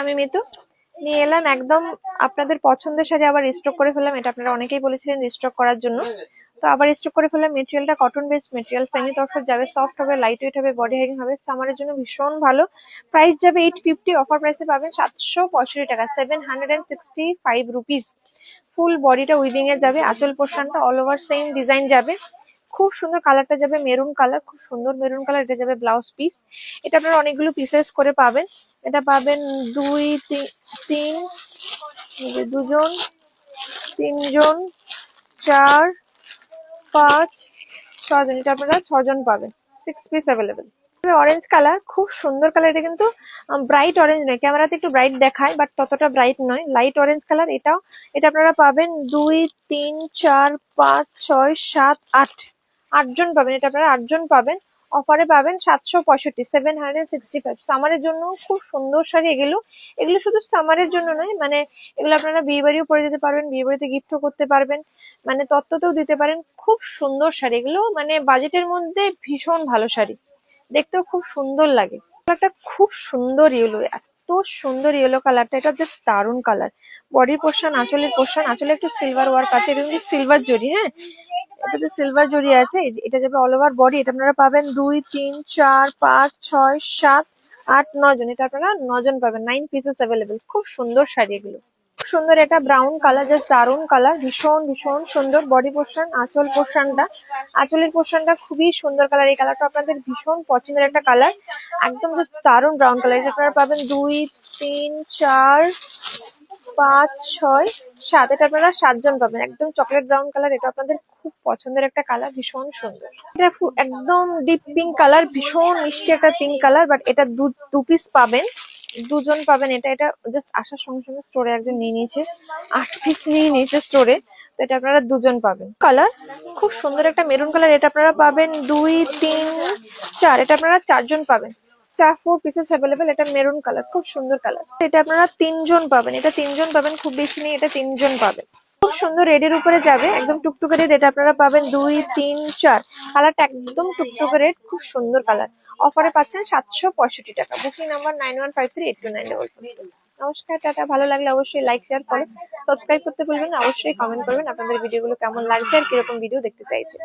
আমি মিতু নিয়ে এলাম একদম আপনাদের পছন্দের শাড়ি আবার রিস্টক করে ফেললাম। এটা আপনারা অনেকেই বলেছিলেন রিস্টক করার জন্য, তো আবার রিস্টক করে ফেললাম। মেটেরিয়ালটা cotton based material, semi tussar যাবে, সফট হবে, লাইট ওয়েট হবে, বডি হাইডিং হবে, সামারের জন্য ভীষণ ভালো। প্রাইস যাবে 850, অফার প্রাইসে পাবেন 765 টাকা, 765 রুপিস। ফুল বডিটা উইভিং এ যাবে, আঁচল পোর্শনটা অল ওভার সেম ডিজাইন যাবে। খুব সুন্দর কালারটা যাবে মেরুন কালার, খুব সুন্দর মেরুন কালার। এটা যাবে ব্লাউজ পিস। এটা আপনারা অনেকগুলো পিসেস করে পাবেন। এটা পাবেন দুজন, তিনজন, 4, 5, 6জন। এটা আপনারা 6জন পাবেন। 6 পিস অ্যাভেলেবেল। অরেঞ্জ কালার, খুব সুন্দর কালার। এটা কিন্তু ব্রাইট অরেঞ্জ নয়, ক্যামেরাতে একটু ব্রাইট দেখায় বাট ততটা ব্রাইট নয়, লাইট অরেঞ্জ কালার। এটা আপনারা পাবেন 2, 3, 4, 5, 6, 7, 8, 8জন পাবেন। এটা আপনারা 8জন পাবেন। অফারে পাবেন 765, 765। সামারের জন্য খুব সুন্দর শাড়ি এগুলো। এগুলো শুধু সামারের জন্য নয়, মানে এগুলো আপনারা বিয়ে বাড়িও পরে যেতে পারবেন, বিয়ে বাড়িতে গিফটও করতে পারবেন, মানে তত্ত্বতেও দিতে পারেন। খুব সুন্দর শাড়ি এগুলো, মানে বাজেটের মধ্যে ভীষণ ভালো শাড়ি, দেখতেও খুব সুন্দর লাগে। কালারটা খুব সুন্দর ইয়েলো, এত সুন্দর ইয়েলো কালারটা, এটা জাস্ট দারুণ কালার। বডির পোর্শন, আঁচলের পোর্শন, আঁচলে একটু সিলভার ওয়ার্ক আছে, এটা কিন্তু সিলভার জরি। হ্যাঁ, এটাতে সিলভার জড়ি আছে। এটা যাবে অল ওভার বডি। এটা আপনারা পাবেন 2, 3, 4, 5, 6, 7, 8, 9জন। এটা আপনারা 9জন পাবেন। 9 পিসেস অ্যাভেলেবেল। খুব সুন্দর শাড়ি এগুলো, খুব সুন্দর। এটা ব্রাউন কালার, জাস্ট দারুণ কালার, ভীষণ ভীষণ সুন্দর। বডি পোর্শন, আঁচল পোর্শনটা, আঁচলের পোর্শনটা খুবই সুন্দর কালার। এই কালারটা আপনাদের ভীষণ পছন্দের একটা কালার, একদম জাস্ট দারুণ ব্রাউন কালার। এটা আপনারা পাবেন 2, 3, 4, 5, 6, 7। এটা আপনারা 7জন পাবেন। একদম চকলেট ব্রাউন কালার, এটা আপনাদের খুব পছন্দের একটা কালার, ভীষণ সুন্দর। এটা একদম ডিপ পিঙ্ক কালার, ভীষণ মিষ্টি একটা পিঙ্ক কালার, বাট এটা দু পিস পাবেন, 2জন পাবেন। এটা জাস্ট আসার সঙ্গে সঙ্গে স্টোরে একজন নিয়ে নিয়েছে, 8 পিস নিয়ে নিয়েছে স্টোরে, তো এটা আপনারা 2জন পাবেন। কালার খুব সুন্দর একটা মেরুন কালার, এটা আপনারা পাবেন 2, 3, 4। এটা আপনারা 4জন পাবেন। 4 পিসেস অ্যাভেলেবেল। এটা মেরুন কালার, খুব সুন্দর কালার। এটা আপনারা 3জন পাবেন। এটা 3জন পাবেন, খুব বেশি নেই, এটা 3জন পাবেন। খুব সুন্দর রেডের উপরে যাবে, একদম টুকটুকে রেড। এটা আপনারা পাবেন 2, 3, 4। কালারটা একদম টুকটুকে রেড, খুব সুন্দর কালার। অফারে পাচ্ছেন 765 টাকা। Booking number 91538299. নমস্কার, টাটা। ভালো লাগলে অবশ্যই লাইক, শেয়ার, ফলো, সাবস্ক্রাইব করতে ভুলবেন না। অবশ্যই কমেন্ট করবেন আপনাদের ভিডিওগুলো কেমন লাগছে আর কিরকম ভিডিও দেখতে চাইছেন।